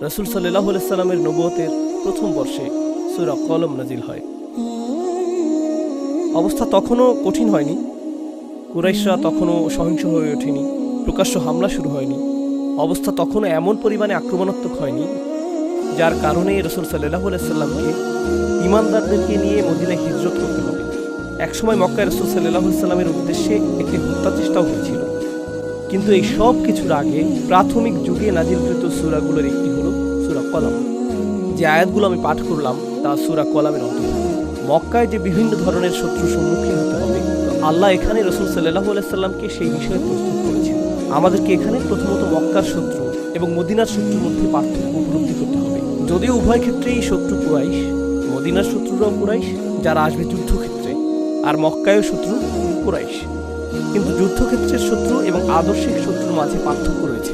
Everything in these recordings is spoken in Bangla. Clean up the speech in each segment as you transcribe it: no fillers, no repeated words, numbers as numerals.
রাসূল সাল্লাল্লাহু আলাইহি সাল্লামের নবুয়তের প্রথম বর্ষে সূরা কলম নাজিল হয়। অবস্থা তখনও কঠিন হয়নি, কুরাইশরা তখনও সহিংস হয়ে ওঠেনি, প্রকাশ্য হামলা শুরু হয়নি, অবস্থা তখনও এমন পরিমাণে আক্রমণাত্মক হয়নি যার কারণে রাসূল সাল্লাল্লাহু আলাইহি সাল্লামকে ঈমানদারদেরকে নিয়ে মদিনায় হিজরত করতে হবে। একসময় মক্কায় রাসূল সাল্লাল্লাহু আলাইহি সাল্লামের উদ্দেশ্যে একটি হত্যা চেষ্টাও হয়েছিল। কিন্তু এই সব কিছুর আগে প্রাথমিক যুগে নাজিলকৃত সূরাগুলোর একটি হলো সূরা কলম। যে আয়াতগুলো আমি পাঠ করলাম তা সূরা কলমের অন্তর্গত। মক্কায় যে বিভিন্ন ধরনের শত্রুর সম্মুখীন হতে হবে, আল্লাহ এখানে রাসূল সাল্লাল্লাহু আলাইহি সাল্লামকে সেই বিষয়ে প্রস্তুত করেছেন। আমাদেরকে এখানে প্রথমত মক্কার শত্রু এবং মদিনার শত্রুর মধ্যে পার্থক্য উপলব্ধি করতে হবে। যদিও উভয় ক্ষেত্রেই শত্রু কুরাইশ, মদিনার শত্রুরাও কুরাইশ যারা আসবে যুদ্ধক্ষেত্রে, আর মক্কায়ও শত্রু কুরাইশ, কিন্তু যুদ্ধক্ষেত্রের শত্রু এবং আদর্শিক শত্রুর মাঝে পার্থক্য রয়েছে।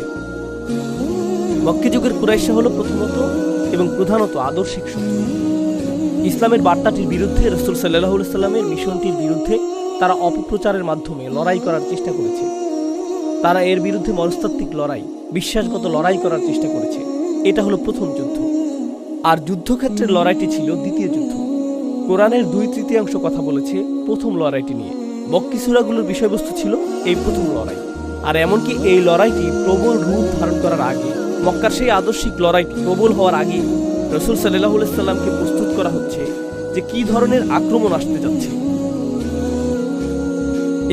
মক্কি যুগের কুরাইশা হলো প্রথমত এবং প্রধানত আদর্শিক শত্রু। ইসলামের বার্তাটির বিরুদ্ধে রাসূল সাল্লাল্লাহু আলাইহি সাল্লামের মিশনটির বিরুদ্ধে তারা অপপ্রচারের মাধ্যমে লড়াই করার চেষ্টা করেছে। তারা এর বিরুদ্ধে মনস্তাত্ত্বিক লড়াই, বিশ্বাসগত লড়াই করার চেষ্টা করেছে। এটা হলো প্রথম যুদ্ধ। আর যুদ্ধক্ষেত্রের লড়াইটি ছিল দ্বিতীয় যুদ্ধ। কোরআনের 2/3 কথা বলেছে প্রথম লড়াইটি নিয়ে। মক্কি সূরাগুলোর বিষয়বস্তু ছিল এই প্রথম লড়াই। আর এমনকি এই লড়াইটি প্রবল রূপ ধারণ করার আগে, মক্কার সেই আদর্শিক লড়াইটি প্রবল হওয়ার আগে রাসূল সাল্লাল্লাহু আলাইহি সাল্লামকে প্রস্তুত করা হচ্ছে যে কি ধরনের আক্রমণ আসতে যাচ্ছে।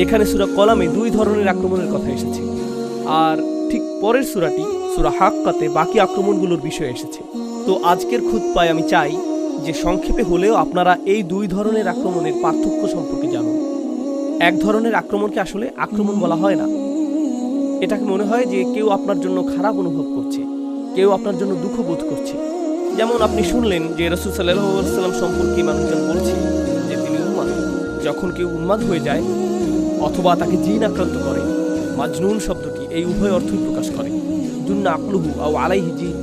এখানে সূরা কলামে 2 ধরনের আক্রমণের কথা এসেছে, আর ঠিক পরের সূরাটি সূরা হাক্কাতে বাকি আক্রমণগুলোর বিষয় এসেছে। তো আজকের খুতবায় আমি চাই যে সংক্ষেপে হলেও আপনারা এই 2 ধরনের আক্রমণের পার্থক্য সম্পর্কে জানুন। এক ধরনের আক্রমণকে আসলে আক্রমণ বলা হয় না। এটাকে মনে হয় যে কেউ আপনার জন্য খারাপ অনুভব করছে, কেউ আপনার জন্য দুঃখ বোধ করছে। যেমন আপনি শুনলেন যে রাসূল সাল্লাল্লাহু আলাইহি ওয়াসাল্লাম সম্পর্কে মানুষজন বলছে যে তিনি উন্মাদ। যখন কেউ উন্মাদ হয়ে যায় অথবা তাকে জিন আক্রান্ত করে, মাজনুন শব্দটি এই উভয় অর্থই প্রকাশ করে। জুন্না আকলুহু আও আলাইহি জিন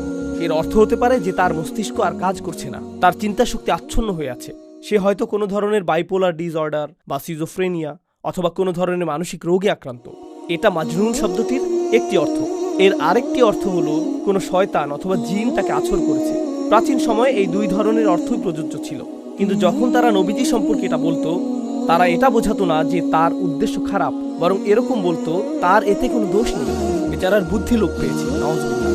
এর অর্থ হতে পারে যে তার মস্তিষ্ক আর কাজ করছে না, তার চিন্তা শক্তি আচ্ছন্ন হয়ে আছে। সে হয়তো কোনো ধরনের বাইপোলার ডিসঅর্ডার বা সিজোফ্রেনিয়া অথবা কোনো ধরনের মানসিক রোগে আক্রান্ত। এটা মাজনুন শব্দটির একটি অর্থ। এর আরেকটি অর্থ হলো কোনো শয়তান অথবা জিন তাকে আছর করেছে। প্রাচীন সময়ে এই 2 ধরনের অর্থই প্রযোজ্য ছিল। কিন্তু যখন তারা নবীজি সম্পর্কে এটা বলতো, তারা এটা বোঝাতো না যে তার উদ্দেশ্য খারাপ, বরং এরকম বলতো তার এতে কোনো দোষ নেই, বেচারার বুদ্ধি লোপ পেয়েছে, নাউজুবিল্লাহ।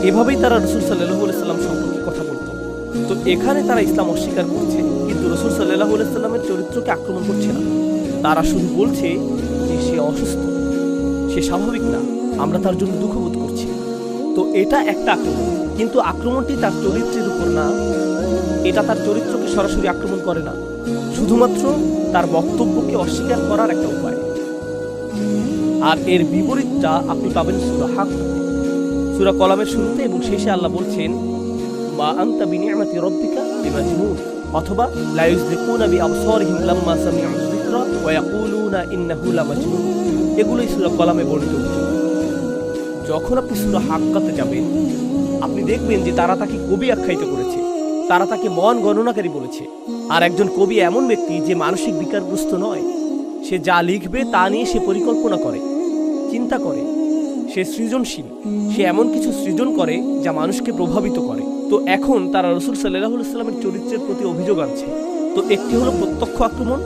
এভাবেই তারা রাসূল সাল্লাল্লাহু আলাইহি সাল্লাম সম্পর্কে কথা বলতো। তো এখানে তারা ইসলাম অস্বীকার করছে, কিন্তু রাসূল সাল্লাল্লাহু আলাইহি সাল্লামের চরিত্রকে আক্রমণ করছে না। তারা শুধু বলছে যে সে অসুস্থ, সে স্বাভাবিক না, আমরা তার জন্য দুঃখবোধ করছি। তো এটা একটা আক্রমণ, কিন্তু আক্রমণটি তার চরিত্রের উপর না। এটা তার চরিত্রকে সরাসরি আক্রমণ করে না, শুধুমাত্র তার বক্তব্যকে অস্বীকার করার একটা উপায়। আর এর বিপরীতটা আপনি পাবেন সূরা হাক্কাতে। সূরা কলামের শুরুতে এবং শেষে আল্লাহ বলছেন মা আনতা বিনিআমাতি রাব্বিকা বিমাজনুন, অথবা লা ইউযলিকুনা বিআবসারিহিম লাম্মা সামি'উ যিকরা ওয়া ইয়াকুলুনা ইন্নাহু লামাজনুন। এগুলোই সূরা কলামে বর্ণিত হচ্ছে। যখন আপনি সূরা হাক্কাতে যাবেন, আপনি দেখবেন যে তারা তাকে কবি আখ্যায়িত করেছে, তারা তাকে মন গণনাকারী বলেছে। আর একজন কবি এমন ব্যক্তি যে মানসিক বিকারগ্রস্ত নয়। সে যা লিখবে তা নিয়ে সে পরিকল্পনা করে, চিন্তা করে, সে সৃজনশীল, সে এমন কিছু সৃজন করে যা মানুষকে প্রভাবিত করে। তো এখন তারা রাসূল সাল্লাল্লাহু আলাইহি সাল্লামের চরিত্রের প্রতি অভিযোগ আনছে। তো একটি হলো প্রত্যক্ষ আক্রমণ,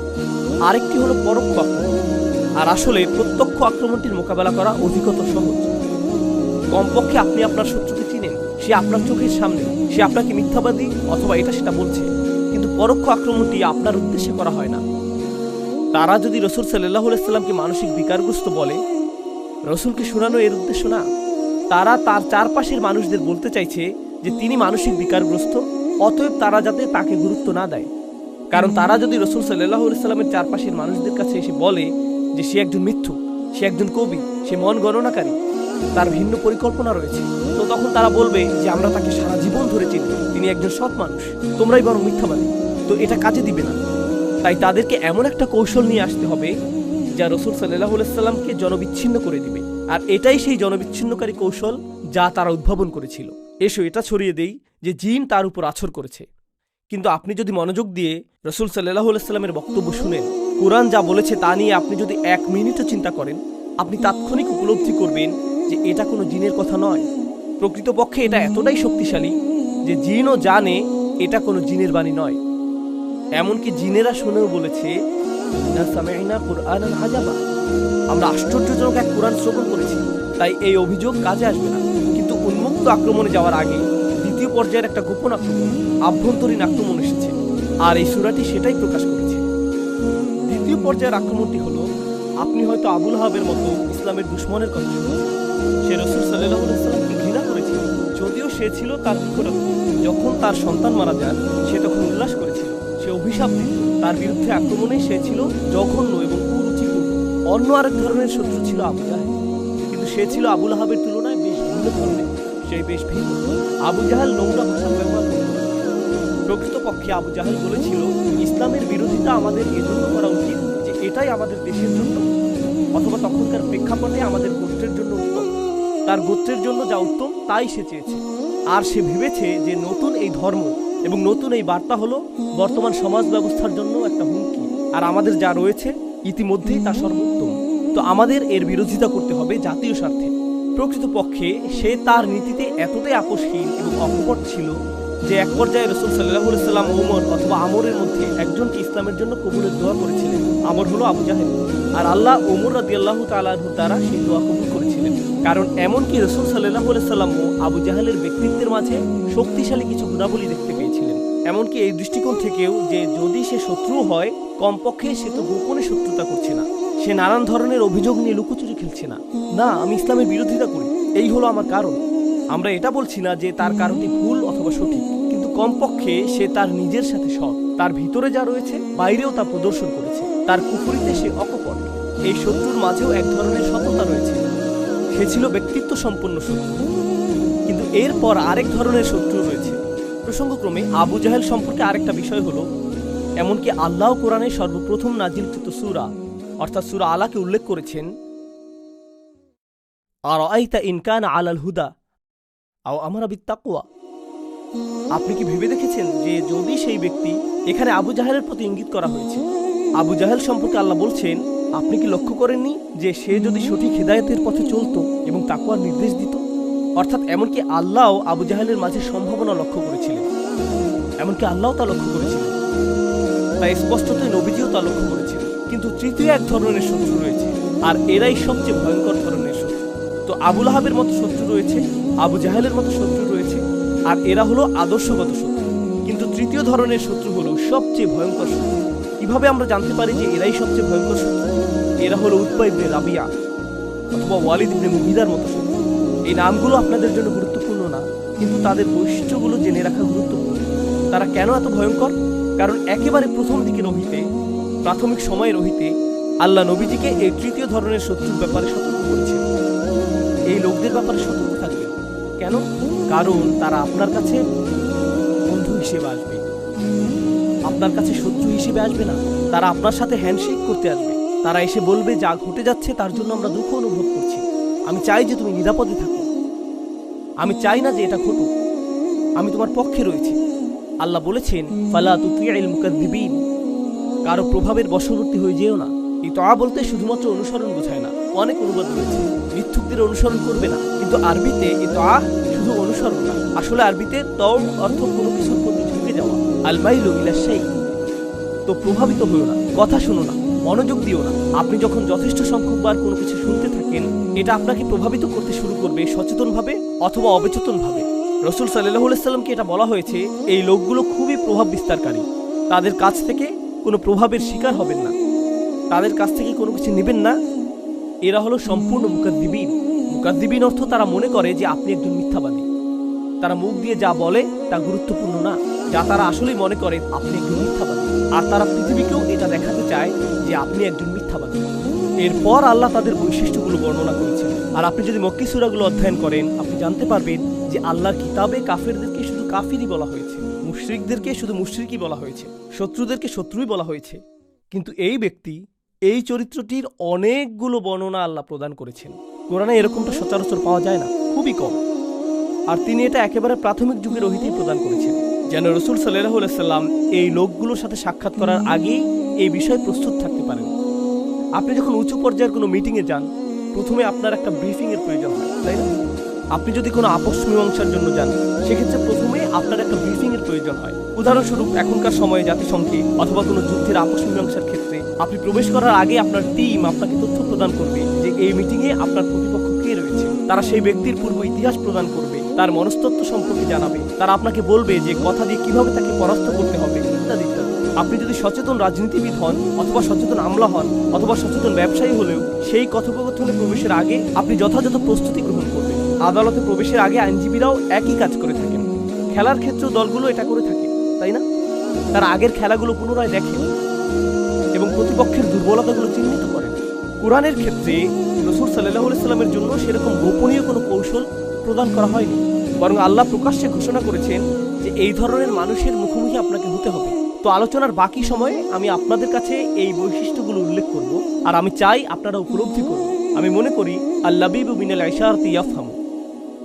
আরেকটি হলো পরোক্ষ আক্রমণ। আর আসলে প্রত্যক্ষ আক্রমণটির মোকাবেলা করা অধিকতর সহজ। কমপক্ষে আপনি আপনার শত্রুকে চিনেন, সে আপনার চোখের সামনে, সে আপনাকে মিথ্যাবাদী অথবা এটা সেটা বলছে, কিন্তু পরোক্ষ আক্রমণটি আপনার উদ্দেশ্যে করা হয় না। তারা যদি রাসূল সাল্লাল্লাহু আলাইহি সাল্লামকে মানসিক বিকারগ্রস্ত বলে, রাসূলকে শোনানো এর উদ্দেশ্য না। তারা তার চারপাশের মানুষদের বলতে চাইছে যে তিনি মানসিক বিকারগ্রস্ত, অতএব তারা যাতে তাকে গুরুত্ব না দেয়। কারণ তারা যদি রাসূল সাল্লাল্লাহু আলাইহি সাল্লামের চারপাশের মানুষদের কাছে এসে বলে যে সে একজন মিথ্যুক, সে একজন কবি, সে মন গণনাকারী, তার ভিন্ন পরিকল্পনা রয়েছে, তো তখন তারা বলবে যে আমরা তাকে সারা জীবন ধরে চিনি, তিনি একজন সৎ মানুষ, তোমরাই বরং মিথ্যাবাদী। তো এটা কাজে দিবে না। তাই তাদেরকে এমন একটা কৌশল নিয়ে আসতে হবে যা রাসূল সাল্লাল্লাহু আলাইহি সাল্লামকে জনবিচ্ছিন্ন করে দিবে। আর এটাই সেই জনবিচ্ছিন্নকারী কৌশল যা তারা উদ্ভাবন করেছিল। এসো এটা ছড়িয়ে দেই যে জিন তার উপর আছর করেছে। কিন্তু আপনি যদি মনোযোগ দিয়ে রাসূল সাল্লাল্লাহু আলাইহি সাল্লামের বক্তব্য শুনেন, কোরআন যা বলেছে তা নিয়ে আপনি যদি 1 মিনিটও চিন্তা করেন, আপনি তাৎক্ষণিক উপলব্ধি করবেন যে এটা কোনো জিনের কথা নয়, প্রকৃতপক্ষে এটা এতটাই শক্তিশালী যে জিনও জানে এটা কোনো জিনের বাণী নয়। এমনকি জিনেরা শুনেও বলেছে, আমরা আশ্চর্যজনক এক কোরআন শ্রবণ করেছি। তাই এই অভিযোগ কাজে আসবে না। কিন্তু উন্মুক্ত আক্রমণে যাওয়ার আগে দ্বিতীয় পর্যায়ের একটা গোপন আক্রমণ, আভ্যন্তরীণ আক্রমণ এসেছে, আর এই সূরাটি সেটাই প্রকাশ করেছে। দ্বিতীয় পর্যায়ের আক্রমণটি হলো, আপনি হয়তো আবুল আহাবের মতো ইসলামের দুশমনের কথা শুনেছেন। সে রাসূল সাল্লাল্লাহু আলাইহি ওয়াসাল্লামকে ঘৃণা করেছিল, যদিও সে ছিল তার নিকটবর্তী। যখন তার সন্তান মারা যান, সে তখন উল্লাস করেছিল। সে অভিশাপ দিত। তার বিরুদ্ধে আক্রমণে সে ছিল জঘন্য এবং কুরুচিপূর্ণ। অন্য আরেক ধরনের শত্রু ছিল আবু জাহেল, কিন্তু সে ছিল আবুল আহাবের তুলনায় বেশ ভিন্ন ধরনের। সেই বেশ ভিন্ন। আবু জাহেল নোংরা ভাষা ব্যবহার করত। প্রকৃতপক্ষে আবু জাহেল বলেছিল, ইসলামের বিরোধিতা আমাদের এজন্য করা উচিত যে এটাই আমাদের দেশের জন্য অথবা তখনকার প্রেক্ষাপটে আমাদের গোত্রের জন্য উত্তম। তার গোত্রের জন্য যা উত্তম তাই সে চেয়েছে। আর সে ভেবেছে যে নতুন এই ধর্ম এবং নতুন এই বার্তা হলো বর্তমান সমাজ ব্যবস্থার জন্য একটা হুমকি, আর আমাদের যা রয়েছে ইতিমধ্যেই তা সর্বোত্তম। তো আমাদের এর বিরোধিতা করতে হবে জাতীয় স্বার্থে। প্রকৃতপক্ষে সে তার নীতিতে এতটাই আপোষহীন এবং অকপট ছিল যে এক পর্যায়ে রাসূল সাল্লাল্লাহু আলাইহি ওয়াসাল্লাম ওমর অথবা আমরের মধ্যে একজনকে ইসলামের জন্য কবুলের দোয়া করেছিলেন। আমর হলো আবু জাহেল, আর আল্লাহ ওমর রাদিয়াল্লাহু তাআলা আনহুর দ্বারা সেই দোয়া কবুল করেছিলেন। কারণ এমনকি রাসূল সাল্লাল্লাহু আলাইহি ওয়াসাল্লামও আবু জাহেলের ব্যক্তিত্বের মাঝে শক্তিশালী কিছু গুণাবলী দেখতে পেয়েছিলেন। এমনকি এই দৃষ্টিকোণ থেকেও যে যদি সে শত্রু হয়, কমপক্ষে সে তো গোপনে শত্রুতা করছে না, সে নানান ধরনের অভিযোগ নিয়ে লুকোচুরি খেলছে না। না, আমি ইসলামের বিরোধিতা করি, এই হলো আমার কারণ। আমরা এটা বলছি না যে তার কারণটি ভুল অথবা সঠিক, কিন্তু কমপক্ষে সে তার নিজের সাথে সৎ। তার ভিতরে যা রয়েছে বাইরেও তা প্রদর্শন করেছে। তার কুফরিতে সে অকপট। এই শত্রুর মাঝেও এক ধরনের সততা রয়েছে। সে ছিল ব্যক্তিত্ব সম্পন্ন শত্রু। কিন্তু এরপর আরেক ধরনের শত্রু রয়েছে। প্রসঙ্গক্রমে আবু জাহেল সম্পর্কে আরেকটা বিষয় হলো, এমনকি আল্লাহ কোরআনে সর্বপ্রথম নাজিলকৃত সূরা অর্থাৎ সূরা আলাকে উল্লেখ করেছেন, আরাআইতা ইন কানা আলাল হুদা আও আমারা বিত্তাকওয়া। আপনি কি ভেবে দেখেছেন যে যদি সেই ব্যক্তি, এখানে আবু জাহেলের প্রতি ইঙ্গিত করা হয়েছে। আবু জাহেল সম্পর্কে আল্লাহ বলছেন, আপনি কি লক্ষ্য করেননি যে সে যদি সঠিক হিদায়াতের পথে চলত এবং তাকওয়ার নির্দেশ দিত? অর্থাৎ এমনকি আল্লাহও আবু জাহেলের মাঝে সম্ভাবনা লক্ষ্য করেছিলেন। এমনকি আল্লাহও তা লক্ষ্য করেছিলেন, তাই স্পষ্টতই নবীজিও তা লক্ষ্য করেছিলেন। কিন্তু তৃতীয় এক ধরনের শত্রু রয়েছে, আর এরাই সবচেয়ে ভয়ঙ্কর ধরনের শত্রু। তো আবুল আহাবের মতো শত্রু রয়েছে, আবু জাহেলের মতো শত্রু রয়েছে, আর এরা হলো আদর্শগত শত্রু। কিন্তু তৃতীয় ধরনের শত্রু হলো সবচেয়ে ভয়ঙ্কর শত্রু। কিভাবে আমরা জানতে পারি যে এরাই সবচেয়ে ভয়ঙ্কর শত্রু? এরা হলো উতবা ইবনে রাবিয়া অথবা ওয়ালিদ ইবনে মুগীরার মতো শত্রু। এই নামগুলো আপনাদের জন্য গুরুত্বপূর্ণ না, কিন্তু তাদের বৈশিষ্ট্যগুলো জেনে রাখা গুরুত্বপূর্ণ। তারা কেন এত ভয়ঙ্কর? কারণ একেবারে প্রথম দিকে রহিতে, প্রাথমিক সময়ে রহিতে আল্লাহ নবীজিকে এই তৃতীয় ধরনের শত্রুর ব্যাপারে সতর্ক করেছেন। এই লোকদের ব্যাপারে সতর্ক থাকবেন। কেন? কারণ তারা আপনার কাছে বন্ধু হিসেবে আসবে, আপনার কাছে শত্রু হিসেবে আসবে না। তারা আপনার সাথে হ্যান্ডশেক করতে আসবে। তারা এসে বলবে, যা ঘটে যাচ্ছে তার জন্য আমরা দুঃখ অনুভব করছি, আমি চাই যে তুমি নিরাপদে থাকো, আমি চাই না যে এটা ঘটুক, আমি তোমার পক্ষে রয়েছি। আল্লাহ বলেছেন, ফালা তুতিইল মুকাজ্জিবিন, কারো প্রভাবের বশবর্তী হয়ে যেও না। এই তআ বলতে শুধুমাত্র অনুসরণ বোঝায় না, অনেক অনুবাদ রয়েছে। মিথ্যুকদের অনুসরণ করবে না, কিন্তু আরবিতে এই তআ শুধু অনুসরণ না, আসলে আরবিতে তও অর্থ কোনো কিছুর প্রতি ঝুঁকে যাওয়া, আল মাইলু ইলা শাই। তো প্রভাবিত হইও না, কথা শোনো না, মনোযোগ দিও না। আপনি যখন যথেষ্ট সংখ্যকবার কোনো কিছু শুনতে থাকেন, এটা আপনাকে প্রভাবিত করতে শুরু করবে সচেতনভাবে অথবা অবচেতনভাবে। রাসূল সাল্লাল্লাহু আলাইহি ওয়াসাল্লামকে এটা বলা হয়েছে, এই লোকগুলো খুবই প্রভাব বিস্তারকারী। তাদের কাছ থেকে কোনো প্রভাবের শিকার হবেন না, তাদের কাছ থেকে কোনো কিছু নেবেন না। এরা হলো সম্পূর্ণ মুকাদ্দিবিন। মুকাদ্দিবিন অর্থ তারা মনে করে যে আপনি একজন মিথ্যাবাদী। তারা মুখ দিয়ে যা বলে তা গুরুত্বপূর্ণ না, যা তারা আসলেই মনে করে আপনি একজন মিথ্যাবাদী। আর তারা পৃথিবীকেও এটা দেখাতে চায় যে আপনি একজন মিথ্যাবাদী। এরপর আল্লাহ তাদের বৈশিষ্ট্যগুলো বর্ণনা করেছেন। আর আপনি যদি মক্কি সূরাগুলো অধ্যয়ন করেন, আপনি জানতে পারবেন যে আল্লাহর কিতাবে কাফেরদেরকে শুধু কাফিরই বলা হয়েছে, মুশরিকদেরকে শুধু মুশরিকই বলা হয়েছে, শত্রুদেরকে শত্রুই বলা হয়েছে। কিন্তু এই ব্যক্তি, এই চরিত্রটির অনেকগুলো বর্ণনা আল্লাহ প্রদান করেছেন। কোরআনে এরকমটা সচরাচর পাওয়া যায় না, খুবই কম। আর তিনি এটা একেবারে প্রাথমিক যুগের রহিতেই প্রদান করেছেন, যেন রাসূল সাল্লাল্লাহু আলাইহি ওয়াসাল্লাম এই লোকগুলোর সাথে সাক্ষাৎ করার আগেই এই বিষয়ে প্রস্তুত থাকতে পারেন। আপনি যখন উঁচু পর্যায়ের কোনো মিটিংয়ে যান, প্রথমে আপনার একটা ব্রিফিংয়ের প্রয়োজন হয়, তাই না? আপনি যদি কোনো আপোষ মীমাংসার জন্য যান, সেক্ষেত্রে প্রথমে আপনার একটা ব্রিফিং এর প্রয়োজন হয়। উদাহরণস্বরূপ এখনকার সময়ে জাতিসংঘে অথবা কোনো যুদ্ধের আপোষ মীমাংসার ক্ষেত্রে আপনি প্রবেশ করার আগে আপনার টিম আপনাকে তথ্য প্রদান করবে যে এই মিটিংয়ে আপনার প্রতিপক্ষ কে রয়েছে। তারা সেই ব্যক্তির পূর্ব ইতিহাস প্রদান করবে, তার মনস্তত্ত্ব সম্পর্কে জানাবে, তারা আপনাকে বলবে যে কথা দিয়ে কিভাবে তাকে পরাস্ত করতে হবে ইত্যাদি ইত্যাদি। আপনি যদি সচেতন রাজনীতিবিদ হন অথবা সচেতন আমলা হন অথবা সচেতন ব্যবসায়ী হলেও সেই কথোপকথনে প্রবেশের আগে আপনি যথাযথ প্রস্তুতি গ্রহণ করবেন। আদালতে প্রবেশের আগে আইনজীবীরাও একই কাজ করে থাকেন। খেলার ক্ষেত্রেও দলগুলো এটা করে থাকে, তাই না? তারা আগের খেলাগুলো পুনরায় দেখেন এবং প্রতিপক্ষের দুর্বলতাগুলো চিহ্নিত করেন। কোরআনের ক্ষেত্রে রাসূল সাল্লাল্লাহু আলাইহি সাল্লামের জন্য সেরকম গোপনীয় কোনো কৌশল প্রদান করা হয়নি, বরং আল্লাহ প্রকাশ্যে ঘোষণা করেছেন যে এই ধরনের মানুষের মুখোমুখি আপনাকে হতে হবে। তো আলোচনার বাকি সময়ে আমি আপনাদের কাছে এই বৈশিষ্ট্যগুলো উল্লেখ করব, আর আমি চাই আপনারা উপলব্ধি করুন। আমি মনে করি আল্লাবিবু মিনাল ইশারাতি ইয়াফহামু,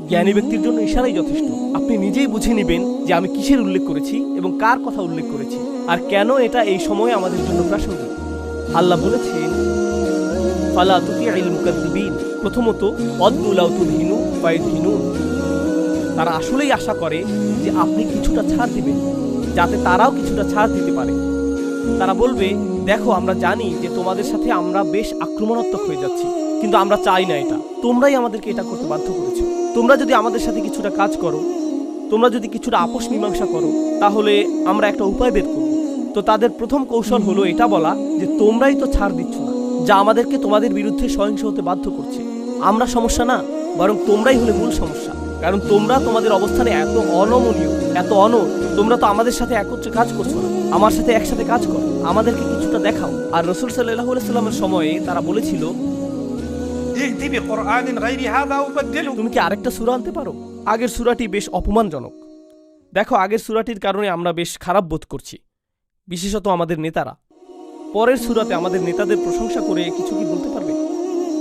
জ্ঞানী ব্যক্তির জন্য ইশারাই যথেষ্ট। আপনি নিজেই বুঝে নেবেন যে আমি কিসের উল্লেখ করেছি এবং কার কথা উল্লেখ করেছি আর কেন এটা এই সময়ে আমাদের জন্য প্রাসঙ্গিক। আল্লাহ বলেছেন ফালা তুতিইল মুকাদ্দিবিন, প্রথমত ওয়াদ্দু লাউ তুদহিনু ফায়দহিনুন। তারা আসলেই আশা করে যে আপনি কিছুটা ছাড় দিবেন যাতে তারাও কিছুটা ছাড় দিতে পারে। তারা বলবে, দেখো আমরা জানি যে তোমাদের সাথে আমরা বেশ আক্রমণাত্মক হয়ে যাচ্ছি, কিন্তু আমরা চাই না এটা, তোমরাই আমাদেরকে এটা করতে বাধ্য করেছো। তোমরা যদি আমাদের সাথে কিছুটা কাজ করো, তোমরা যদি কিছুটা আপোষ মীমাংসা করো, তাহলে আমরা একটা উপায় বের করব। তো তাদের প্রথম কৌশল হলো এটা বলা যে তোমরাই তো ছাড় দিচ্ছ না, যা আমাদেরকে তোমাদের বিরুদ্ধে সহিংস হতে বাধ্য করছে। আমরা সমস্যা না, বরং তোমরাই হলে মূল সমস্যা। কারণ তোমরা তোমাদের অবস্থানে এত অনমনীয়, এত তোমরা তো আমাদের সাথে একত্রে কাজ করছো না। আমার সাথে একসাথে কাজ করো, আমাদেরকে কিছুটা দেখাও। আর রাসূল সাল্লাল্লাহু আলাইহি সাল্লামের সময়ে তারা বলেছিল, তুমি কি আরেকটা সূরা আনতে পারো? আগের সূরাটি বেশ অপমানজনক। দেখো, আগের সূরাটির কারণে আমরা বেশ খারাপ বোধ করছি, বিশেষত আমাদের নেতারা। পরের সূরাতে আমাদের নেতাদের প্রশংসা করে কিছু কি বলতে পারবে?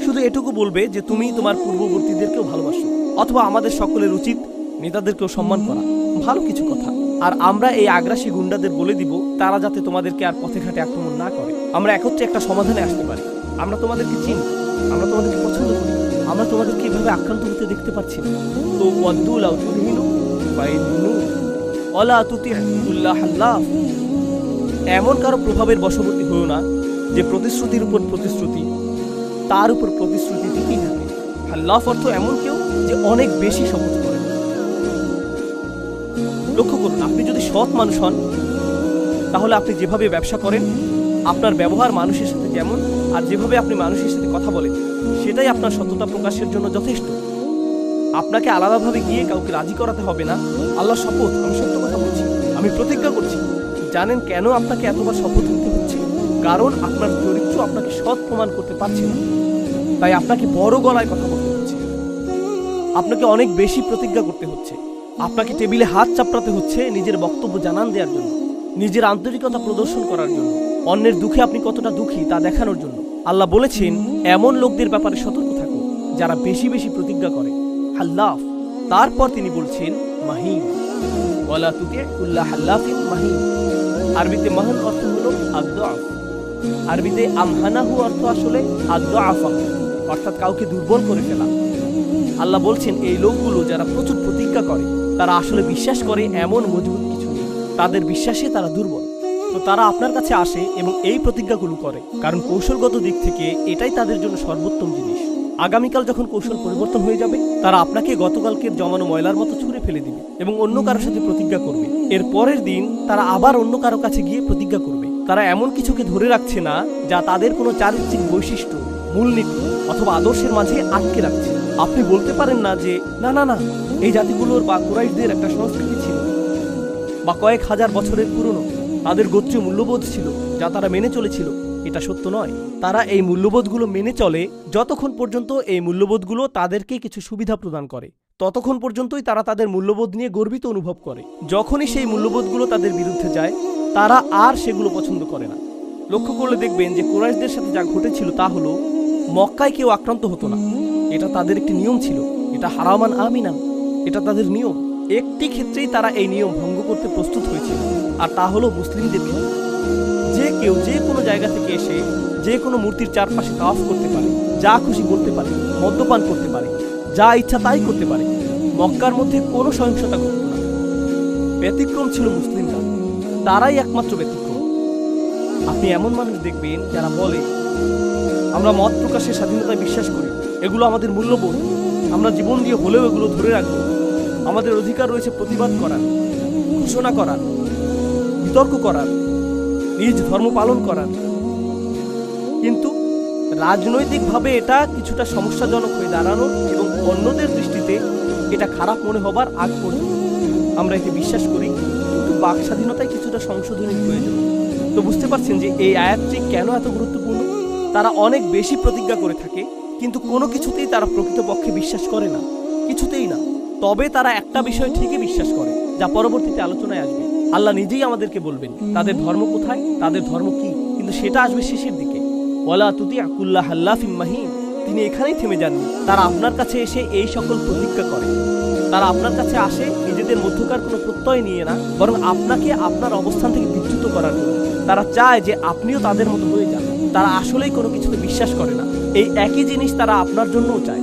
শুধু এটুকু বলবে যে তুমি তোমার পূর্ববর্তীদেরকেও ভালোবাসো, অথবা আমাদের সকলের উচিত নেতাদেরকেও সম্মান করা, ভালো কিছু কথা। আর আমরা এই আগ্রাসী গুন্ডাদের বলে দিব তারা যাতে তোমাদেরকে আর পথে ঘাটে আক্রমণ না করে। আমরা একত্রে একটা সমাধানে আসতে পারি। আমরা তোমাদেরকে চিনি, আমরা তোমাদেরকে পছন্দ করি, আমরা তোমাদেরকে এভাবে আক্রান্ত হতে দেখতে পাচ্ছি না। তো ওয়াদ্দু লাউ তুদহিনু ফায়দহিনু ওয়ালা তুতি' কুল্লা হাল্লাফ। এমন কারো প্রভাবের বশবর্তী হও না যে প্রতিশ্রুতির উপর প্রতিশ্রুতি, তার উপর প্রতিশ্রুতি দিতেই থাকে। হাল্লাফ অর্থ এমন কেউ যে অনেক বেশি শপথ করে। লক্ষ্য করুন, আপনি যদি সৎ মানুষ হন তাহলে আপনি যেভাবে ব্যবসা করেন, আপনার ব্যবহার মানুষের সাথে যেমন, আর যেভাবে আপনি মানুষের সাথে কথা বলেন, সেটাই আপনার সততা প্রকাশের জন্য যথেষ্ট। আপনাকে আলাদাভাবে গিয়ে কাউকে রাজি করাতে হবে না। আল্লাহ শপথ, আমি সত্য কথা বলছি, আমি প্রতিজ্ঞা করছি। জানেন কেন আপনাকে এতবার শপথ নিতে হচ্ছে? কারণ আপনার চরিত্র আপনাকে সৎ প্রমাণ করতে পারছে না, তাই আপনাকে বড় গলায় কথা বলতে হচ্ছে, আপনাকে অনেক বেশি প্রতিজ্ঞা করতে হচ্ছে, আপনাকে টেবিলে হাত চাপড়াতে হচ্ছে নিজের বক্তব্য জানান দেওয়ার জন্য, নিজের আন্তরিকতা প্রদর্শন করার জন্য, অন্যের দুঃখে আপনি কতটা দুঃখী তা দেখানোর জন্য। আল্লাহ বলেছেন এমন লোকদের ব্যাপারে সতর্ক থাকো যারা বেশি বেশি প্রতিজ্ঞা করে, হাল্লাফ। তারপর তিনি বলছেন মাহিন, ওয়ালা তুতি' কুল্লা হাল্লাফিন মাহিন। আরবিতে মাহিন অর্থ হলো আদ-দুআফ, আরবিতে আমহানাহু অর্থ আসলে আদ-দুআফা, অর্থাৎ কাউকে দুর্বল করে ফেলা। আল্লাহ বলছেন এই লোকগুলো যারা প্রচুর প্রতিজ্ঞা করে, তারা আসলে বিশ্বাস করে এমন মজবুত কিছু নেই, তাদের বিশ্বাসে তারা দুর্বল। তো তারা আপনার কাছে আসে এবং এই প্রতিজ্ঞাগুলো করে, কারণ কৌশলগত দিক থেকে এটাই তাদের জন্য সর্বোত্তম জিনিস। আগামীকাল যখন কৌশল পরিবর্তন হয়ে যাবে, তারা আপনাকে গতকালকের জমানো ময়লার মতো ছুঁড়ে ফেলে দিবে এবং অন্য কারোর সাথে প্রতিজ্ঞা করবে। এর পরের দিন তারা আবার অন্য কারো কাছে গিয়ে প্রতিজ্ঞা করবে। তারা এমন কিছুকে ধরে রাখছে না যা তাদের কোনো চারিত্রিক বৈশিষ্ট্য, মূলনীতি অথবা আদর্শের মাঝে আটকে রাখছে। আপনি বলতে পারেন না যে না না না, এই জাতিগুলোর বা কুরাইশদের একটা সংস্কৃতি ছিল, বা কয়েক হাজার বছরের পুরনো, তাদের গোত্রীয় মূল্যবোধ ছিল যা তারা মেনে চলেছিল। এটা সত্য নয়। তারা এই মূল্যবোধগুলো মেনে চলে যতক্ষণ পর্যন্ত এই মূল্যবোধগুলো তাদেরকে কিছু সুবিধা প্রদান করে, ততক্ষণ পর্যন্তই তারা তাদের মূল্যবোধ নিয়ে গর্বিত অনুভব করে। যখনই সেই মূল্যবোধগুলো তাদের বিরুদ্ধে যায়, তারা আর সেগুলো পছন্দ করে না। লক্ষ্য করলে দেখবেন যে কুরাইশদের সাথে যা ঘটেছিল তা হলো মক্কায় কেউ আক্রান্ত হতো না। এটা তাদের একটি নিয়ম ছিল, এটা হারামান আমিনান, এটা তাদের নিয়ম। একটি ক্ষেত্রেই তারা এই নিয়ম ভঙ্গ করতে প্রস্তুত হয়েছিল, আর তা হলো মুসলিমদের ক্ষেত্রে। যে কেউ যে কোনো জায়গা থেকে এসে যে কোনো মূর্তির চারপাশে তাওয়াফ করতে পারে, যা খুশি বলতে পারে, মদ্যপান করতে পারে, যা ইচ্ছা তাই করতে পারে। মক্কার মধ্যে কোনো সহিংসতা ঘটত না। ব্যতিক্রম ছিল মুসলিমরা, তারাই একমাত্র ব্যতিক্রম। আপনি এমন মানুষ দেখবেন যারা বলে, আমরা মত প্রকাশের স্বাধীনতায় বিশ্বাস করি, এগুলো আমাদের মূল্যবোধ, আমরা জীবন দিয়ে হলেও এগুলো ধরে রাখবো, আমাদের অধিকার রয়েছে প্রতিবাদ করার, ঘোষণা করার, বিতর্ক করার, নিজ ধর্ম পালন করার। কিন্তু রাজনৈতিকভাবে এটা কিছুটা সমস্যাজনক হয়ে দাঁড়ানো এবং অন্যদের দৃষ্টিতে এটা খারাপ মনে হবার আগ পর্যন্ত আমরা এতে বিশ্বাস করি। কিন্তু বাক স্বাধীনতায় কিছুটা সংশোধনের প্রয়োজন। তো বুঝতে পারছেন যে এই আয়াতটি কেন এত গুরুত্বপূর্ণ। তারা অনেক বেশি প্রতিজ্ঞা করে থাকে, কিন্তু কোনো কিছুতেই তারা প্রকৃতপক্ষে বিশ্বাস করে না, কিছুতেই না। তবে তারা একটা বিষয় ঠিকই বিশ্বাস করে, যা পরবর্তীতে আলোচনায় আসবে। আল্লাহ নিজেই আমাদেরকে বলবেন তাদের ধর্ম কোথায়, তাদের ধর্ম কি, কিন্তু সেটা আসবে শেষের দিকে। ওয়ালা তুতিআ কুল্লা হাল্লাফিন মাহিন। তিনি এখানেই থেমে যাননি। তারা আপনার কাছে এসে এই সকল প্রতিজ্ঞা করে। তারা আপনার কাছে আসে নিজেদের মধ্যকার কোনো প্রত্যয় নিয়ে না, বরং আপনাকে আপনার অবস্থান থেকে বিচ্যুত করার জন্য। তারা চায় যে আপনিও তাদের মতো হয়ে যান। তারা আসলেই কোনো কিছুতে বিশ্বাস করে না। এই একই জিনিস তারা আপনার জন্যও চায়।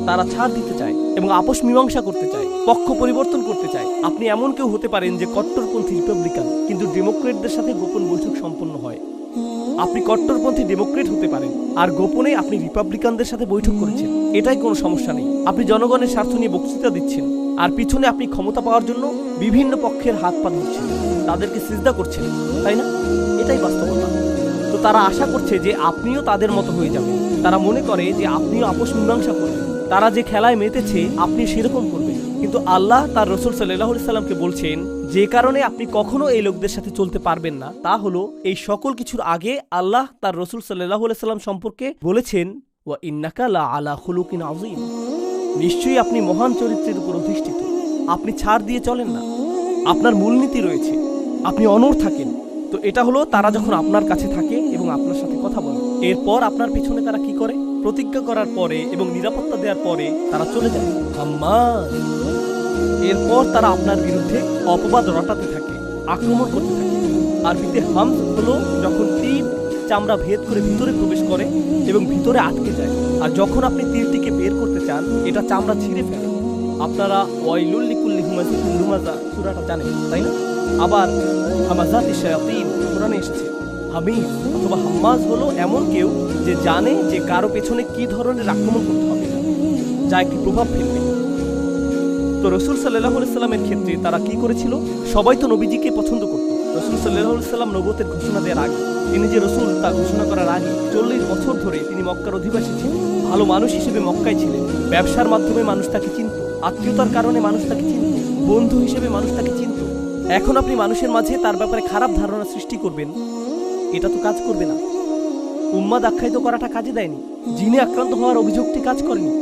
তারা ছাড় দিতে চায় এবং আপোষ মীমাংসা করতে চায়, পক্ষ পরিবর্তন করতে চায়। আপনি এমন কেউ হতে পারেন যে কট্টরপন্থী রিপাবলিকান, কিন্তু ডেমোক্রেটদের সাথে গোপন বৈঠক সম্পন্ন হয়। আপনি কট্টরপন্থী ডেমোক্রেট হতে পারেন আর গোপনে আপনি রিপাবলিকানদের সাথে বৈঠক করেছেন, এটাই কোনো সমস্যা নেই। আপনি জনগণের স্বার্থ নিয়ে বক্তৃতা দিচ্ছেন আর পিছনে আপনি ক্ষমতা পাওয়ার জন্য বিভিন্ন পক্ষের হাত পা ধরছেন, তাদেরকে সিজদা করছেন, তাই না? এটাই বাস্তবতা। তো তারা আশা করছে যে আপনিও তাদের মতো হয়ে যাবেন। তারা মনে করে যে আপনিও আপোষ মীমাংসা করবেন। তারা যে খেলায় মেতেছে আপনি সেরকম করবেন। কিন্তু আল্লাহ তার রাসূল সাল্লাল্লাহু আলাইহি সাল্লামকে বলছেন, যে কারণে আপনি কখনো এই লোকদের সাথে চলতে পারবেন না তা হলো, এই সকল কিছুর আগে আল্লাহ তার রাসূল সাল্লাল্লাহু আলাইহি সাল্লাম সম্পর্কে বলেছেন, ওয়া ইন্নাকা লা আলা খুলুকিন আযীম। নিশ্চয়ই আপনি মহান চরিত্রের উপর অধিষ্ঠিত। আপনি ছাড় দিয়ে চলেন না, আপনার মূলনীতি রয়েছে, আপনি অনড় থাকেন। তো এটা হলো তারা যখন আপনার কাছে থাকে এবং আপনার সাথে কথা বলে। এরপর আপনার পিছনে তারা কি করে? প্রতিজ্ঞা করার পরে এবং নিরাপত্তা দেওয়ার পরে তারা চলে যায়। এরপর তারা আপনার বিরুদ্ধে অপবাদ রটাতে থাকে, আক্রমণ করতে থাকে। আরবিতে হামজ হলো যখন তীর চামড়া ভেদ করে ভিতরে প্রবেশ করে এবং ভিতরে আটকে যায়। আর যখন আপনি তীরটিকে বের করতে চান, এটা চামড়া ছিঁড়ে ফেলে। আপনারা ওয়াইলুল লিকুল্লি হুমাযাতিন লুমাযা সূরাটা জানেন, তাই না? আবার হামাযাতিশ শায়াতিন কোরআনে এসেছে। হামিজ অথবা হাম্মাজ হলো এমন কেউ যে জানে যে কারো পেছনে কি ধরনের আক্রমণ করতে হবে, যা একটি প্রভাব ফেলবে। তো রাসূল সাল্লাল্লাহু আলাইহি সাল্লামের ক্ষেত্রে তারা কি করেছিল? সবাই তো নবীজিকে পছন্দ করত। রাসূল সাল্লাল্লাহু আলাইহি সাল্লাম নবুয়তের ঘোষণা দেওয়ার আগে, তিনি যে রাসূল তা ঘোষণা করার আগে 40 বছর ধরে তিনি মক্কার অধিবাসী ছিলেন। ভালো মানুষ হিসেবে মক্কায় ছিলেন। ব্যবসার মাধ্যমে মানুষ তাকে চিনত, আত্মীয়তার কারণে মানুষ তাকে চিনত, বন্ধু হিসেবে মানুষ তাকে চিনত। এখন আপনি মানুষের মাঝে তার ব্যাপারে খারাপ ধারণা সৃষ্টি করবেন, এটা তো কাজ করবে না। উম্মাদ আখ্যায়িত করাটা কাজে দেয়নি, জিনে আক্রান্ত হওয়ার অভিযোগটি কাজ করেনি।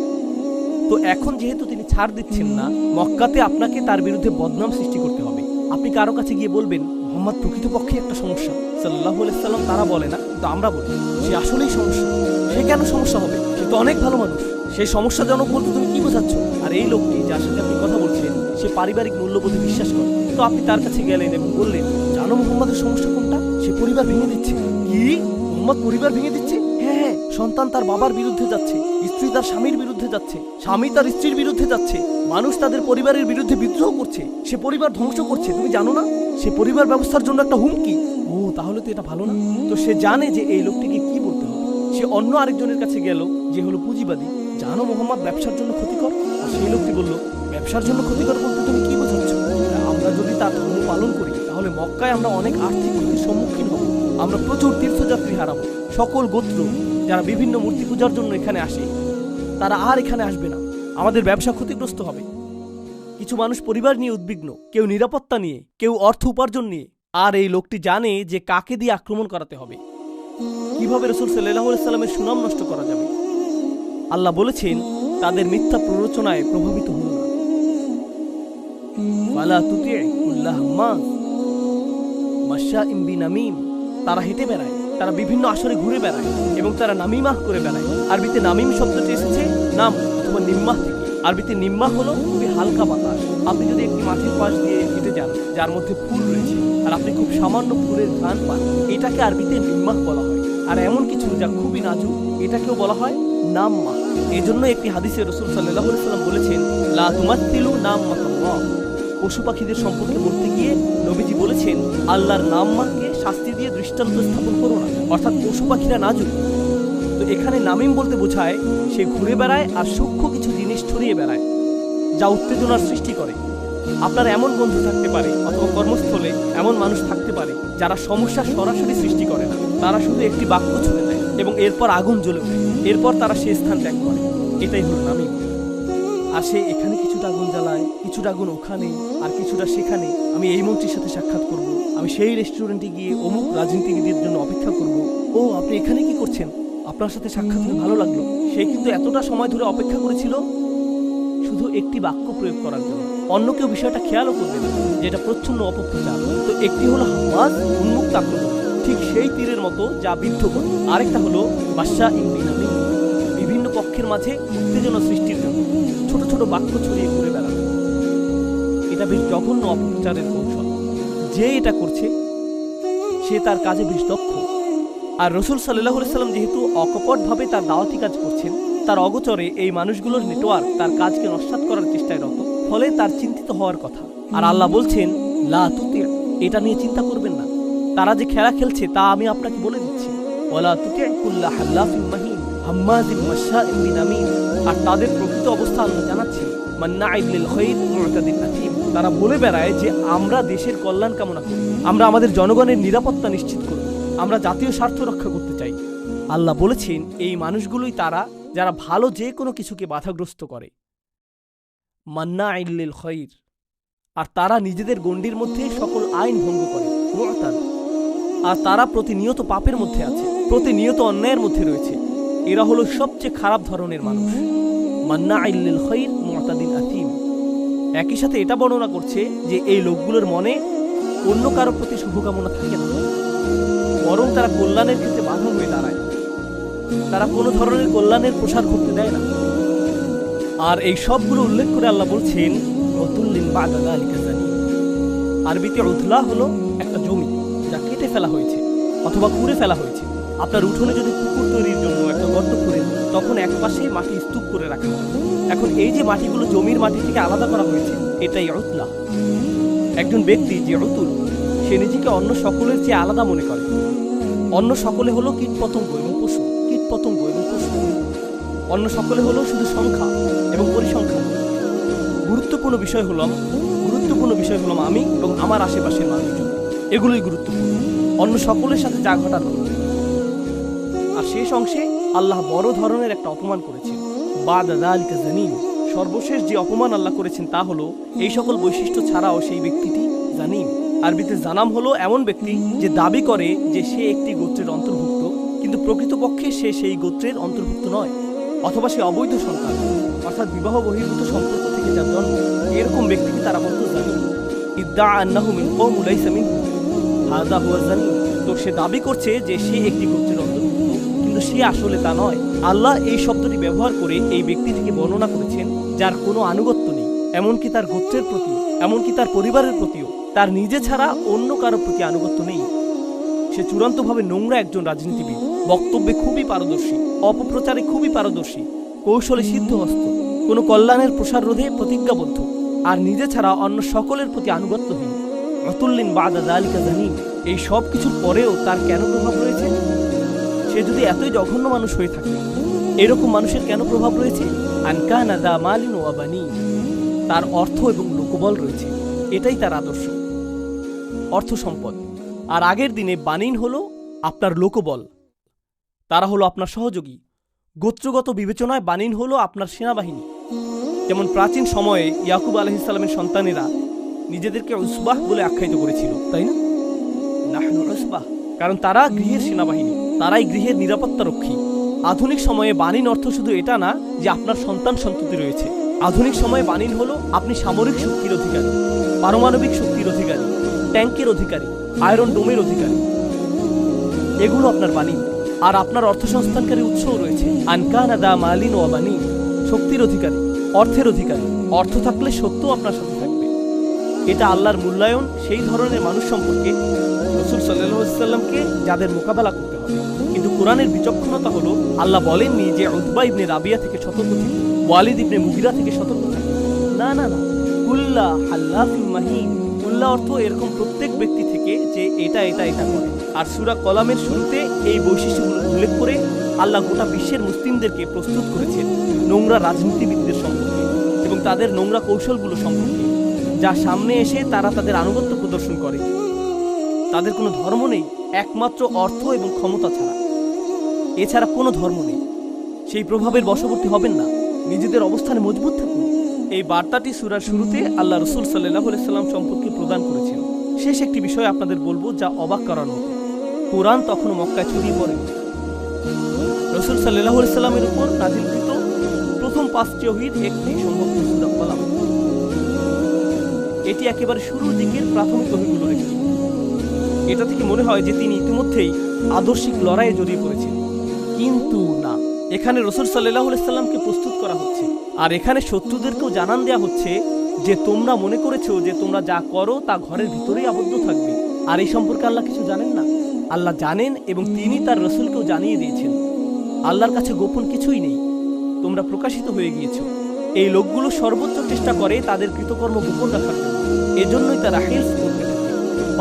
তো এখন যেহেতু তিনি ছাড় দিচ্ছেন না, মক্কাতে আপনাকে তার বিরুদ্ধে বদনাম সৃষ্টি করতে হবে। আপনি কারো কাছে গিয়ে বলবেন, মুহাম্মদ প্রকৃতপক্ষে একটা সমস্যা, সাল্লাল্লাহু আলাইহি সাল্লাম তারা বলে না, কিন্তু আমরা বলি সে আসলেই সমস্যা। সে কেন সমস্যা হবে? সে তো অনেক ভালো মানুষ। সেই সমস্যাজনক বলতে তুমি কি বোঝাচ্ছ? আর এই লোকটি যার সাথে আপনি কথা বলছেন, সে পারিবারিক মূল্যবোধে বিশ্বাস করে। তো আপনি তার কাছে গেলেন এবং বললেন, জানো মুহাম্মদের সমস্যা কোনটা? সে পরিবার ভেঙে দিচ্ছে। কি? মুহাম্মদ পরিবার ভেঙে দিচ্ছে? হ্যাঁ, সন্তান তার বাবার বিরুদ্ধে যাচ্ছে, স্ত্রী তার স্বামীর বিরুদ্ধে যাচ্ছে, স্বামী তার স্ত্রীর বিরুদ্ধে যাচ্ছে, মানুষ তাদের পরিবারের বিরুদ্ধে বিদ্রোহ করছে, সে পরিবার ধ্বংস করছে। তুমি জানো না? সে পরিবার ব্যবস্থার জন্য একটা হুমকি। ও, তাহলে তো এটা ভালো না। তো সে জানে যে এই লোকটিকে কি বলতে হবে। সে অন্য আরেকজনের কাছে গেল যে হলো পুঁজিবাদী, জানো মুহাম্মদ ব্যবসার জন্য ক্ষতিকর। আর সেই লোকটি বলল, ব্যবসার জন্য ক্ষতিকর বলতে তুমি কি বোঝাচ্ছ? আমরা যদি তার ধর্ম পালন করি তাহলে মক্কায় আমরা অনেক আর্থিক ক্ষতির সম্মুখীন হব। আমরা প্রচুর তীর্থযাত্রী হারাবো। সকল গোত্র যারা বিভিন্ন মূর্তি পূজার জন্য এখানে আসে, তারা আর এখানে আসবে না। আমাদের ব্যবসা ক্ষতিগ্রস্ত হবে। কিছু মানুষ পরিবার নিয়ে উদ্বিগ্ন, কেউ নিরাপত্তা নিয়ে, কেউ অর্থ উপার্জন নিয়ে। আর এই লোকটি জানে যে কাকে দিয়ে আক্রমণ করাতে হবে, কিভাবে রাসূল সাল্লাল্লাহু আলাইহি সাল্লামের সুনাম নষ্ট করা যাবে। আল্লাহ বলেছেন, তাদের মিথ্যা প্ররোচনায় প্রভাবিত হন না। ওয়ালা তুতি'আ কুল্লা হাম্মাজ মাশাইম বিনামিম। তারা হেঁটে বেড়ায়, তারা বিভিন্ন আসরে ঘুরে বেড়ায় এবং তারা নামিমাহ করে বেড়ায়। আরবিতে নামিম শব্দটি এসেছে নাম অথবা নিম্মাহ থেকে। আরবিতে নিম্মাহ হলো খুবই হালকা বাতাস। আপনি যদি একটি মাঠের পাশ দিয়ে হেঁটে যান যার মধ্যে ফুল রয়েছে আর আপনি খুব সামান্য ফুলের ঘ্রাণ পান, এটাকে আরবিতে নিম্মাহ বলা হয়। আর এমন কিছু যা খুবই নাজুক, এটাকেও বলা হয় নাম্মা। এজন্য একটি হাদিসে রাসূল সাল্লাল্লাহু আলাইহি ওয়াসাল্লাম বলেছেন, লা তুমাত্তিলু নাম্মাতাল্লাহ। পশু পাখিদের সম্পর্কে বলতে গিয়ে নবীজি বলেছেন, আল্লাহর নাম্মাকে শাস্তি দিয়ে দৃষ্টান্ত স্থাপন করো না, অর্থাৎ পশু পাখিরা নাজুক। তো এখানে নামিম বলতে বোঝায় সে ঘুরে বেড়ায় আর সূক্ষ্ম কিছু জিনিস ছড়িয়ে বেড়ায়, যা উত্তেজনার সৃষ্টি করে। আপনার এমন বন্ধু থাকতে পারে অথবা কর্মস্থলে এমন মানুষ থাকতে পারে যারা সমস্যা সরাসরি সৃষ্টি করে না, তারা শুধু একটি বাক্য ছুড়ে দেয় এবং এরপর আগুন জ্বলে ওঠে, এরপর তারা সেই স্থান ত্যাগ করে। এটাই হলো নামিম। আর সে এখানে কিছুটা আগুন জ্বালায়, কিছুটা আগুন ওখানে, আর কিছুটা সেখানে। আমি এই মন্ত্রীর সাথে সাক্ষাৎ করব, আমি সেই রেস্টুরেন্টে গিয়ে অমুক রাজনীতিবিদের জন্য অপেক্ষা করব। ও, আপনি এখানে কি করছেন? আপনার সাথে সাক্ষাৎ হয়ে ভালো লাগলো। সে কিন্তু এতটা সময় ধরে অপেক্ষা করেছিল শুধু একটি বাক্য প্রয়োগ করার জন্য। অন্য কেউ বিষয়টা খেয়ালও করবে না, যেটা প্রচ্ছন্ন অপপ্রচার। তো একটি হলো হামাজ, উন্মুক্ত আক্রমণ, ঠিক সেই তীরের মতো যা বিদ্ধ করে। আরেকটা হলো বাদশা ইবনে নামিম, বিভিন্ন পক্ষের মাঝে উত্তেজনা সৃষ্টির জন্য ছোট ছোট বাক্য ছড়িয়ে ঘুরে বেড়ানো। এটা বেশ জঘন্য অপপ্রচারের কৌশল। যে এটা করছে সে তার কাজে বেশ দক্ষ। আর রাসূল সাল্লাল্লাহু আলাইহি ওয়াসাল্লাম যেহেতু অকপটভাবে তার দাওয়াতি কাজ করছেন, তার অগোচরে এই মানুষগুলোর নেটওয়ার্ক তার কাজকে নস্যাৎ করার চেষ্টায় রত, ফলে তার চিন্তিত হওয়ার কথা। আর আল্লাহ বলছেন, লা তুতি', এটা নিয়ে চিন্তা করবেন না। তারা যে খেলা খেলছে তা আমি আপনাকে বলে দিচ্ছি। ওয়ালা তুতি' কুল্লা হাল্লাফিন মাহিন হাম্মাজিন মাশাইন বিনামিম। আর তাদের প্রকৃত অবস্থা আল্লাহ জানাচ্ছেন, মান্নাইন লিল খায়র মু'তাদিন আথিম। তারা বলে বেড়ায় যে আমরা দেশের কল্যাণ কামনা করি, আমরা আমাদের জনগণের নিরাপত্তা নিশ্চিত করি, আমরা জাতীয় স্বার্থ রক্ষা করতে চাই। আল্লাহ বলেছেন, এই মানুষগুলোই তারা যারা ভালো যে কোনো কিছুকে বাধাগ্রস্ত করে। মান্নাইন লিল খায়র। আর তারা নিজেদের গণ্ডির মধ্যে সকল আইন ভঙ্গ করে, মু'তাদ। আর তারা প্রতিনিয়ত পাপের মধ্যে আছে, প্রতিনিয়ত অন্যায়ের মধ্যে রয়েছে। এরা হলো সবচেয়ে খারাপ ধরনের মানুষ। মান্নাইন লিল খায়র মু'তাদিন আথিম। একই সাথে এটা বর্ণনা করছে যে এই লোকগুলোর মনে অন্য কারো প্রতি শুভকামনা থাকে না, বরং তারা কল্যাণের ক্ষেত্রে বাধা হয়ে দাঁড়ায়। তারা কোনো ধরনের কল্যাণের প্রসার করতে দেয় না। আর এই সবগুলো উল্লেখ করে আল্লাহ বলছেন, উতুল্লিন বা'দা যালিকা যানিম। আরবিতে উতলা হলো একটা জমি যা কেটে ফেলা হয়েছে অথবা খুঁড়ে ফেলা হয়েছে। আপনার উঠোনে যদি পুকুর তৈরির জন্য একটা গর্ত করেন, তখন এক পাশে মাটি স্তূপ করে রাখা হয়। এখন এই যে মাটিগুলো জমির মাটি থেকে আলাদা করা হয়েছে, এটাই উতলা। একজন ব্যক্তি যে উতুল, সে নিজেকে অন্য সকলের চেয়ে আলাদা মনে করে। অন্য সকলে হলো কীটপতঙ্গ এবং পশু, কীটপতঙ্গ এবং পশু। অন্য সকলে হলো শুধু সংখ্যা এবং পরিসংখ্যান। গুরুত্বপূর্ণ বিষয় হলাম আমি এবং আমার আশেপাশের মানুষজন। এগুলোই গুরুত্বপূর্ণ, অন্য সকলের সাথে যা ঘটার ঘটবে। আর শেষ অংশে আল্লাহ বড় ধরনের একটা অপমান করেছেন, বা'দা যালিকা যানিম। সর্বশেষ যে অপমান আল্লাহ করেছেন তা হলো এই সকল বৈশিষ্ট্য ছাড়াও সেই ব্যক্তিটি জানিম। আরবিতে জানাম হলো এমন ব্যক্তি যে দাবি করে যে সে একটি গোত্রের অন্তর্ভুক্ত, কিন্তু প্রকৃতপক্ষে সে সেই গোত্রের অন্তর্ভুক্ত নয়, অথবা সে অবৈধ সন্তান, অর্থাৎ বিবাহ বহির্ভূত সম্পর্ক থেকে যার জন্ম। এরকম ব্যক্তিকে তারা বলতো জানিম। ইদ্দা আন্নাহু মিন কওমিন লাইসা মিনহুম হাযা হুয়া জানিম। তো সে দাবি করছে যে সে একটি গোত্রের অন্তর্ভুক্ত, কিন্তু সে আসলে তা নয়। আল্লাহ এই শব্দটি ব্যবহার করে এই ব্যক্তিটিকে বর্ণনা করেছেন যার কোনো আনুগত্য নেই, এমনকি তার গোত্রের প্রতিও, এমনকি তার পরিবারের প্রতিও। তার নিজে ছাড়া অন্য কারো প্রতি আনুগত্য নেই। সে চূড়ান্তভাবে নোংরা একজন রাজনীতিবিদ, বক্তব্যে খুবই পারদর্শী, অপপ্রচারে খুবই পারদর্শী, কৌশলে সিদ্ধহস্ত, কোনো কল্যাণের প্রসার রোধে প্রতিজ্ঞাবদ্ধ, আর নিজে ছাড়া অন্য সকলের প্রতি আনুগত্যহীন। উতুল্লিন বা'দা যালিকা যানিম। এই সব কিছুর পরেও তার কেন প্রভাব রয়েছে? সে যদি এতই জঘন্য মানুষ হয়ে থাকে, এরকম মানুষের কেন প্রভাব রয়েছে? আন কানা যা মালিন ওয়া বানিন। তার অর্থ এবং লোকবল রয়েছে, এটাই তার আদর্শ, অর্থ সম্পদ। আর আগের দিনে বানিন হলো আপনার লোকবল, তারা হলো আপনার সহযোগী। গোত্রগত বিবেচনায় বানিন হলো আপনার সেনাবাহিনী। যেমন প্রাচীন সময়ে ইয়াকুব আলাইহিস সালামের সন্তানেরা নিজেদেরকে উসবাহ বলে আখ্যায়িত করেছিল, তাই না? নাহনু উসবাহ, কারণ তারা গৃহের সেনাবাহিনী, তারাই গৃহের নিরাপত্তা রক্ষী। আধুনিক সময়ে বানিন অর্থ শুধু এটা না যে আপনার সন্তান সন্ততি রয়েছে। আধুনিক সময়ে বানিন হলো আপনি সামরিক শক্তির অধিকারী, পারমাণবিক শক্তির অধিকারী, ট্যাঙ্কের অধিকারী, আয়রন ডোমের অধিকারী। এগুলো আপনার বানিন। আর আপনার অর্থসংস্থানকারী উৎসও রয়েছে। আন কানা যা মালিন ওয়া বানিন, শক্তির অধিকারী, অর্থের অধিকারী। অর্থ থাকলে সত্য আপনার সাথে থাকবে। এটা আল্লাহর মূল্যায়ন সেই ধরনের মানুষ সম্পর্কে রাসূল সাল্লাল্লাহু আলাইহি ওয়াসাল্লামকে যাদের মোকাবেলা করতে হবে। কিন্তু কোরআনের বিচক্ষণতা হলো আল্লাহ বলেননি যে উতবা ইবনে রাবিয়া থেকে সতর্ক থাকে, ওয়ালিদ ইবনে মুগিরা থেকে সতর্ক থাকে। না না না, কুল্লা হাল্লাফিন মাহিন, কুল্লা অর্থ এরকম প্রত্যেক ব্যক্তি থেকে যে এটা এটা এটা করে। আর সূরা কলামের শুরুতে এই বৈশিষ্ট্যগুলো উল্লেখ করে আল্লাহ গোটা বিশ্বের মুসলিমদেরকে প্রস্তুত করেছেন নোংরা রাজনীতিবিদদের সম্পর্কে এবং তাদের নোংরা কৌশলগুলো সম্পর্কে, যা সামনে এসে তারা তাদের আনুগত্য প্রদর্শন করে। তাদের কোনো ধর্ম নেই, একমাত্র অর্থ এবং ক্ষমতা ছাড়া, এছাড়া কোনো ধর্ম নেই। সেই প্রভাবের বশবর্তী হবেন না, নিজেদের অবস্থানে মজবুত থাকুন। এই বার্তাটি সূরার শুরুতে আল্লাহ রাসূল সাল্লাল্লাহু আলাইহি সাল্লাম সম্পর্কে প্রদান করেছেন। শেষ একটি বিষয় আপনাদের বলবো যা অবাক করার মতো। কোরআন তখনও মক্কায় ছড়িয়ে পড়ে। রাসূল সাল্লাল্লাহু আলাইহি সাল্লামের উপর নাযিলকৃত প্রথম 5টি ওহীর একটি সম্ভবত সূরা কলাম। এটি একেবারে শুরুর দিকের প্রাথমিক ওহীগুলোর একটি। এটা থেকে মনে হয় যে তিনি ইতিমধ্যেই আদর্শিক লড়াইয়ে জড়িয়ে পড়েছেন, কিন্তু না, এখানে রাসূল সাল্লাল্লাহু আলাইহি সাল্লামকে প্রস্তুত করা হচ্ছে। আর এখানে শত্রুদেরকেও জানান দেয়া হচ্ছে যে তোমরা মনে করেছো যে তোমরা যা করো তা ঘরের ভিতরেই আবদ্ধ থাকবে, আর এই সম্পর্কে আল্লাহ কিছু জানেন না। আল্লাহ জানেন এবং তিনি তার রাসূলকেও জানিয়ে দিয়েছেন আল্লাহর কাছে গোপন কিছুই নেই, তোমরা প্রকাশিত হয়ে গিয়েছো। এই লোকগুলো সর্বোচ্চ চেষ্টা করে তাদের কৃতকর্ম গোপন রাখার জন্য। এজন্যই তারা হেলস করতে থাকে,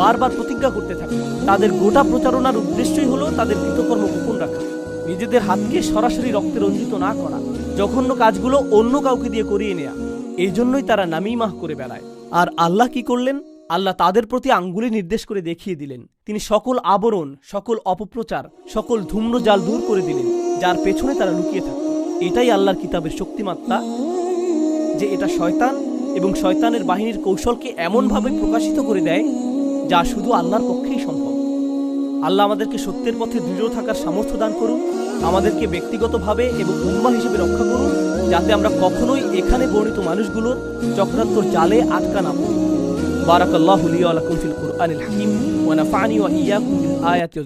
বারবার প্রতিজ্ঞা করতে থাকে। তাদের গোটা প্রচারণার উদ্দেশ্যই হলো তাদের কৃতকর্ম গোপন রাখা, নিজেদের হাতকে সরাসরি রক্তে রঞ্জিত না করা, জঘন্য কাজগুলো অন্য কাউকে দিয়ে করিয়ে নেয়া। এই জন্যই তারা নামিমাহ করে বেড়ায়। আর আল্লাহ কি করলেন? আল্লাহ তাদের প্রতি আঙ্গুলি নির্দেশ করে দেখিয়ে দিলেন। তিনি সকল আবরণ, সকল অপপ্রচার, সকল ধূম্রজাল দূর করে দিলেন, যার পেছনে তারা লুকিয়ে থাকত। এটাই আল্লাহর কিতাবের শক্তিমাত্রা, যে এটা শয়তান এবং শয়তানের বাহিনীর কৌশলকে এমনভাবে প্রকাশিত করে দেয় যা শুধু আল্লাহর পক্ষেই সম্ভব। আল্লাহ আমাদেরকে সত্যের পথে দৃঢ় থাকার সামর্থ্য দান করুন, আমাদেরকে ব্যক্তিগতভাবে এবং উম্মাহ হিসেবে রক্ষা করুন, যাতে আমরা কখনোই এখানে বর্ণিত মানুষগুলোর চক্রান্তর জালে আটকা না পড়ি। বারাকাল্লাহু লি ওয়া লাকুম ফিল কুরআনিল হাকীম ওয়া নাফা'নি ওয়া ইয়্যাকুম বিল আয়াতি